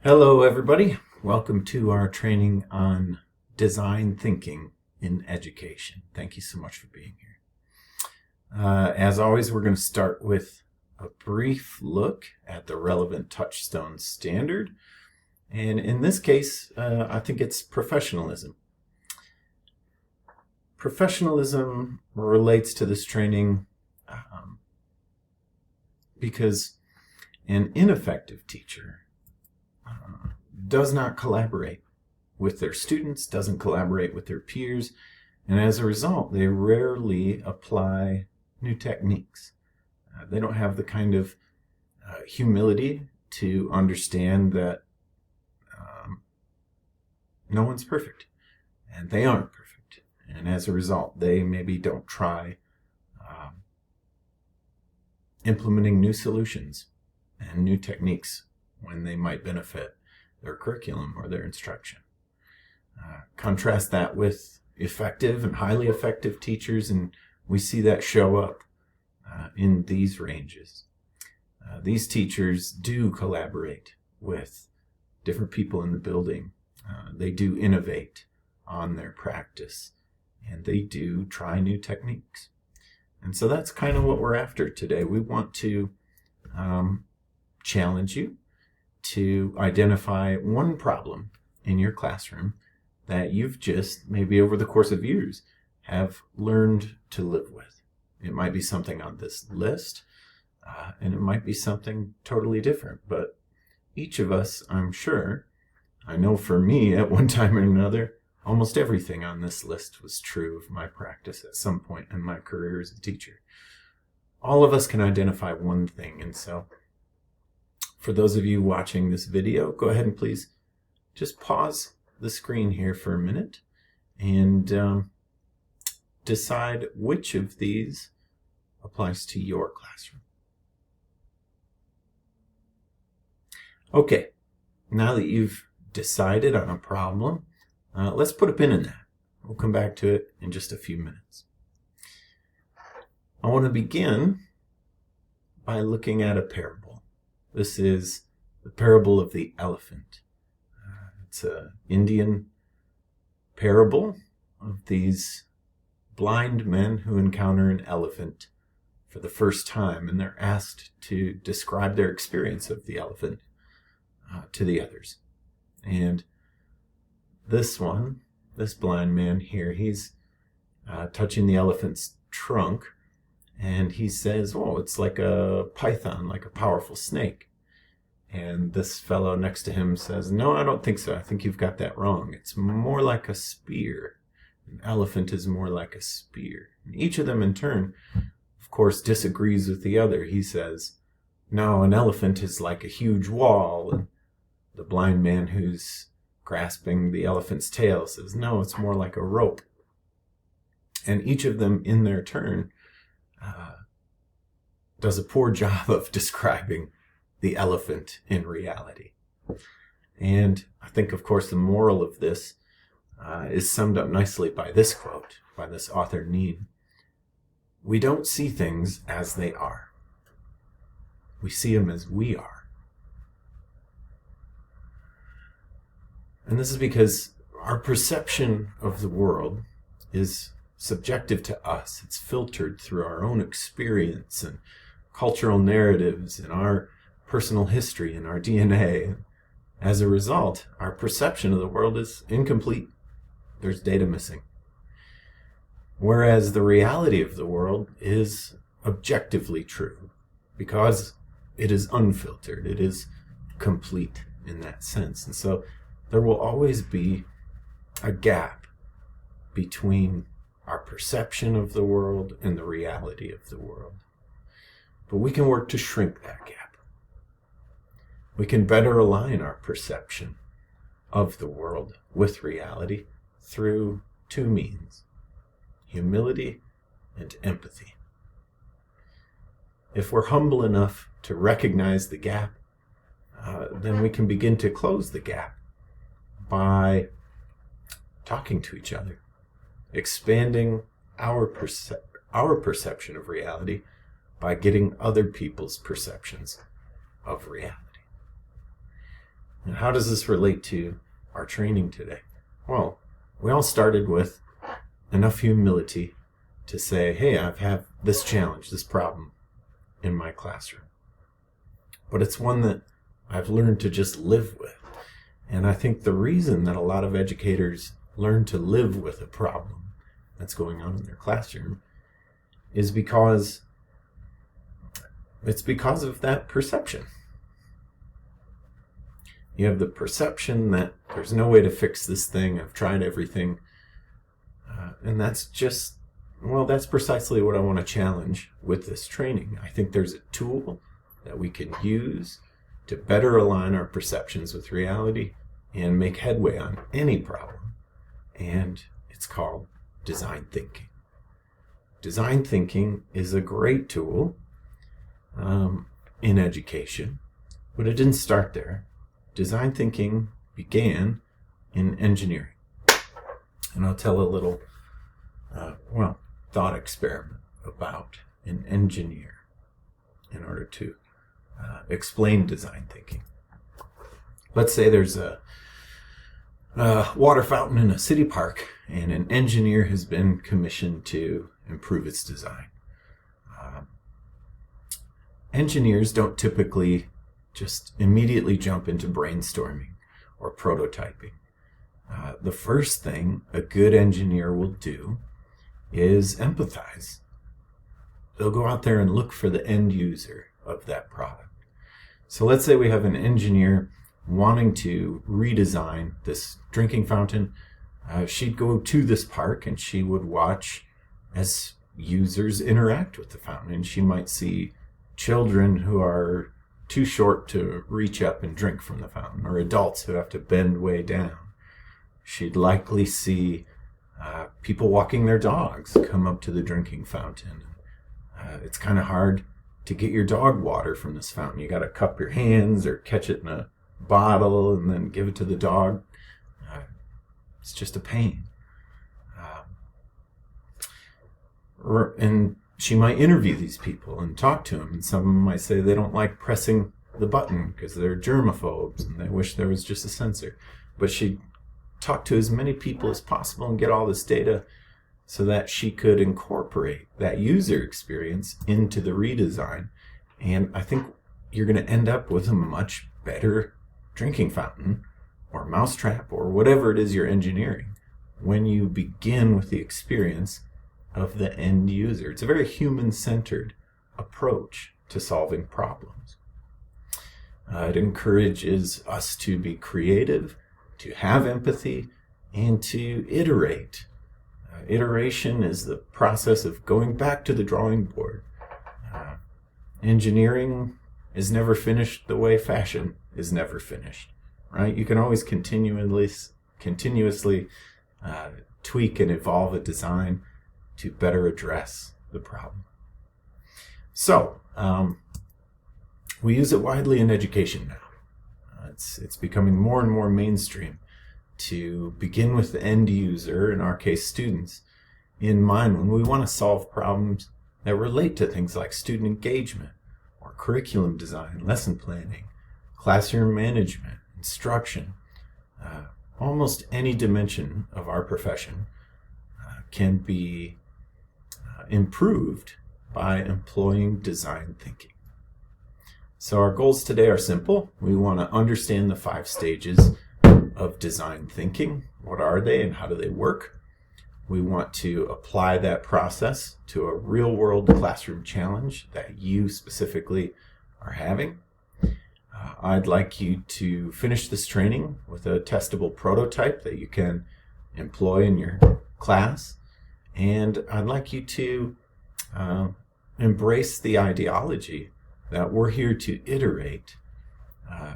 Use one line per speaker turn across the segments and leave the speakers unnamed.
Hello, everybody. Welcome to our training on design thinking in education. Thank you so much for being here. As always, we're going to start with a brief look at the relevant Touchstone standard. And in this case, I think it's professionalism. Professionalism relates to this training because an ineffective teacher does not collaborate with their students, doesn't collaborate with their peers, and as a result, they rarely apply new techniques. They don't have the kind of humility to understand that no one's perfect, and they aren't perfect. And as a result, they maybe don't try implementing new solutions and new techniques when they might benefit their curriculum or their instruction. Contrast that with effective and highly effective teachers, and we see that show up in these ranges. These teachers do collaborate with different people in the building. They do innovate on their practice, and they do try new techniques. And so that's kind of what we're after today. We want to challenge you to identify one problem in your classroom that you've just, maybe over the course of years, have learned to live with. It might be something on this list, and it might be something totally different. But each of us, I'm sure, I know for me, at one time or another, almost everything on this list was true of my practice at some point in my career as a teacher. All of us can identify one thing, and so for those of you watching this video, go ahead and please just pause the screen here for a minute and decide which of these applies to your classroom. Okay, now that you've decided on a problem, let's put a pin in that. We'll come back to it in just a few minutes. I want to begin by looking at a parable. This is the parable of the elephant. It's an Indian parable of these blind men who encounter an elephant for the first time, and they're asked to describe their experience of the elephant to the others. And this blind man here, he's touching the elephant's trunk, and he says, "Oh, it's like a python, like a powerful snake." And this fellow next to him says, "No, I don't think so. I think you've got that wrong. It's more like a spear. An elephant is more like a spear." And each of them in turn, of course, disagrees with the other. He says, "No, an elephant is like a huge wall." And the blind man who's grasping the elephant's tail says, "No, it's more like a rope." And each of them in their turn does a poor job of describing the elephant in reality. And I think, of course, the moral of this is summed up nicely by this quote by this author, Neame. "We don't see things as they are. We see them as we are." And this is because our perception of the world is subjective to us. It's filtered through our own experience and cultural narratives and our personal history and our DNA. As a result, our perception of the world is incomplete. There's data missing. Whereas the reality of the world is objectively true because it is unfiltered. It is complete in that sense. And so there will always be a gap between our perception of the world and the reality of the world. But we can work to shrink that gap. We can better align our perception of the world with reality through two means: humility and empathy. If we're humble enough to recognize the gap, then we can begin to close the gap by talking to each other, expanding our perception of reality by getting other people's perceptions of reality. And how does this relate to our training today? Well, we all started with enough humility to say, hey, I've had this challenge, this problem in my classroom. But it's one that I've learned to just live with. And I think the reason that a lot of educators learn to live with a problem that's going on in their classroom is because of that perception. You have the perception that there's no way to fix this thing. I've tried everything. And that's precisely what I want to challenge with this training. I think there's a tool that we can use to better align our perceptions with reality and make headway on any problem. And it's called design thinking. Design thinking is a great tool in education, but it didn't start there. Design thinking began in engineering. And I'll tell a little thought experiment about an engineer in order to explain design thinking. Let's say there's a water fountain in a city park, and an engineer has been commissioned to improve its design. Engineers don't typically just immediately jump into brainstorming or prototyping. The first thing a good engineer will do is empathize. They'll go out there and look for the end user of that product. So let's say we have an engineer wanting to redesign this drinking fountain. She'd go to this park and she would watch as users interact with the fountain. And she might see children who are too short to reach up and drink from the fountain, or adults who have to bend way down. She'd likely see people walking their dogs come up to the drinking fountain. It's kind of hard to get your dog water from this fountain. You got to cup your hands or catch it in a bottle and then give it to the dog. It's just a pain. And she might interview these people and talk to them. And some of them might say they don't like pressing the button because they're germaphobes and they wish there was just a sensor. But she'd talk to as many people as possible and get all this data so that she could incorporate that user experience into the redesign. And I think you're going to end up with a much better drinking fountain or mousetrap or whatever it is you're engineering when you begin with the experience of the end user. It's a very human-centered approach to solving problems. It encourages us to be creative, to have empathy, and to iterate. Iteration is the process of going back to the drawing board. Engineering is never finished the way fashion is never finished, right? You can always continuously tweak and evolve a design to better address the problem. So, we use it widely in education now. It's becoming more and more mainstream to begin with the end user, in our case students, in mind when we want to solve problems that relate to things like student engagement or curriculum design, lesson planning, classroom management, instruction. Almost any dimension of our profession can be improved by employing design thinking. So our goals today are simple. We want to understand the 5 stages of design thinking. What are they and how do they work? We want to apply that process to a real-world classroom challenge that you specifically are having. I'd like you to finish this training with a testable prototype that you can employ in your class. And I'd like you to embrace the ideology that we're here to iterate,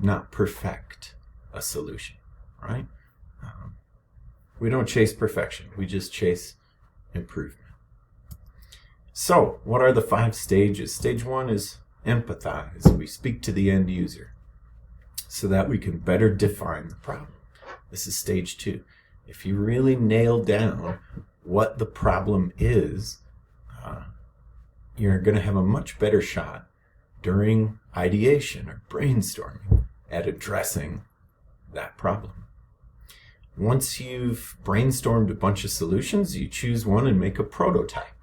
not perfect a solution, right? We don't chase perfection. We just chase improvement. So, what are the 5 stages? Stage 1 is empathize. We speak to the end user so that we can better define the problem. This is stage 2. If you really nail down what the problem is, you're going to have a much better shot during ideation or brainstorming at addressing that problem. Once you've brainstormed a bunch of solutions, you choose one and make a prototype.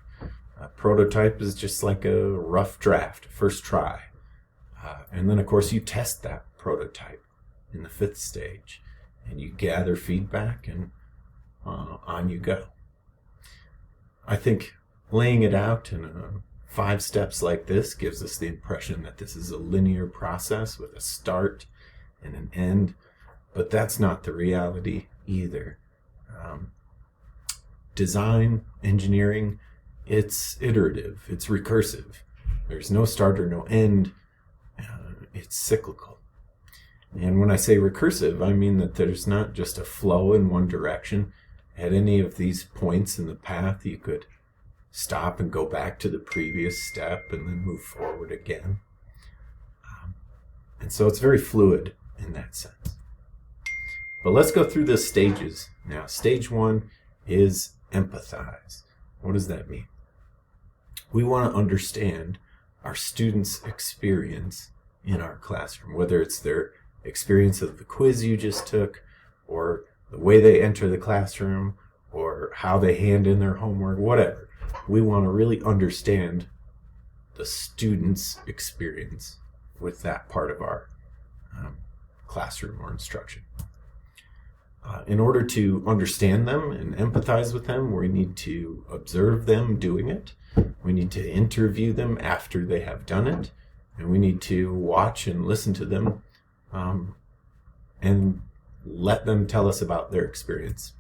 A prototype is just like a rough draft, first try. And then, of course, you test that prototype in the 5th stage, and you gather feedback, and on you go. I think laying it out in 5 steps like this gives us the impression that this is a linear process with a start and an end, but that's not the reality either. Design, engineering, it's iterative, it's recursive. There's no start or no end. It's cyclical. And when I say recursive, I mean that there's not just a flow in one direction. At any of these points in the path, you could stop and go back to the previous step and then move forward again. And so it's very fluid in that sense. But let's go through the stages. Now, stage 1 is empathize. What does that mean? We want to understand our students' experience in our classroom, whether it's their experience of the quiz you just took, or the way they enter the classroom, or how they hand in their homework, whatever. We want to really understand the student's experience with that part of our classroom or instruction. In order to understand them and empathize with them, we need to observe them doing it. We need to interview them after they have done it. And we need to watch and listen to them and let them tell us about their experience.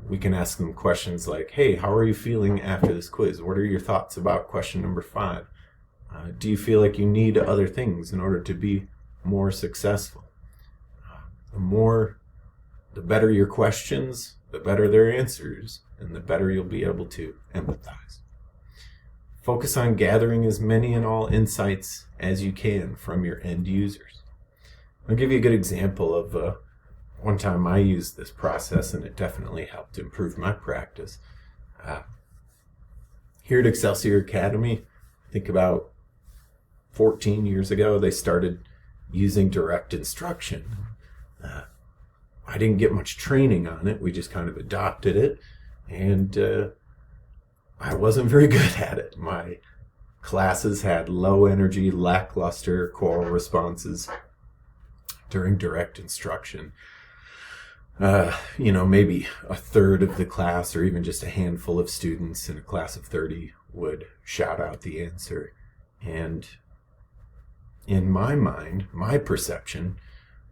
We can ask them questions like, hey, how are you feeling after this quiz? What are your thoughts about question number 5? Do you feel like you need other things in order to be more successful? The better your questions, the better their answers, and the better you'll be able to empathize. Focus on gathering as many and all insights as you can from your end users. I'll give you a good example of one time I used this process, and it definitely helped improve my practice. Here at Excelsior Academy, I think about 14 years ago, they started using direct instruction. I didn't get much training on it. We just kind of adopted it, and I wasn't very good at it. My classes had low energy, lackluster choral responses during direct instruction. Maybe a third of the class, or even just a handful of students in a class of 30 would shout out the answer. And in my mind, my perception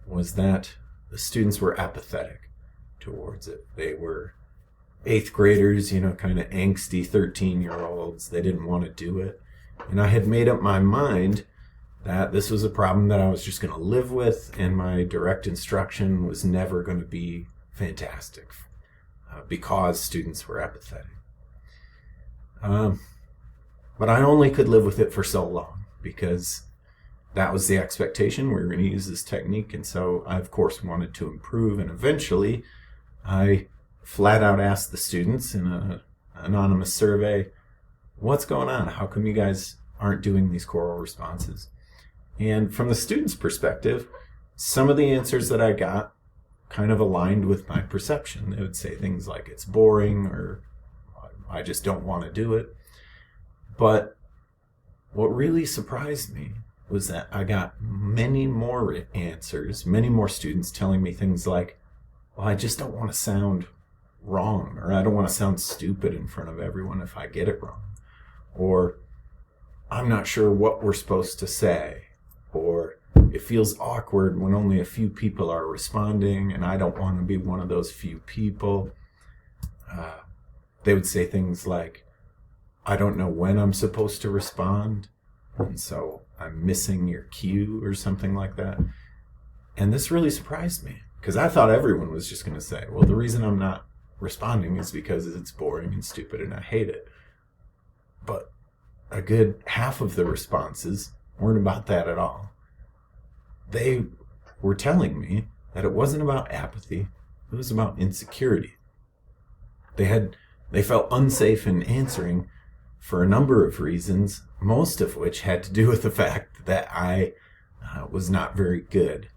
was that the students were apathetic towards it. They were 8th graders, kind of angsty 13-year-olds. They didn't want to do it. And I had made up my mind that this was a problem that I was just going to live with, and my direct instruction was never going to be fantastic because students were apathetic. But I only could live with it for so long because that was the expectation. We were going to use this technique, and so I, of course, wanted to improve, and eventually I flat out asked the students in an anonymous survey, what's going on? How come you guys aren't doing these choral responses? And from the students' perspective, some of the answers that I got kind of aligned with my perception. They would say things like, it's boring, or I just don't want to do it. But what really surprised me was that I got many more answers, many more students telling me things like, well, I just don't want to sound wrong, or I don't want to sound stupid in front of everyone if I get it wrong, or I'm not sure what we're supposed to say, or it feels awkward when only a few people are responding and I don't want to be one of those few people. They would say things like, I don't know when I'm supposed to respond, and so I'm missing your cue, or something like that. And this really surprised me, because I thought everyone was just going to say, well, the reason I'm not responding is because it's boring and stupid and I hate it. But a good half of the responses weren't about that at all. They were telling me that it wasn't about apathy, it was about insecurity. They felt unsafe in answering for a number of reasons, most of which had to do with the fact that I was not very good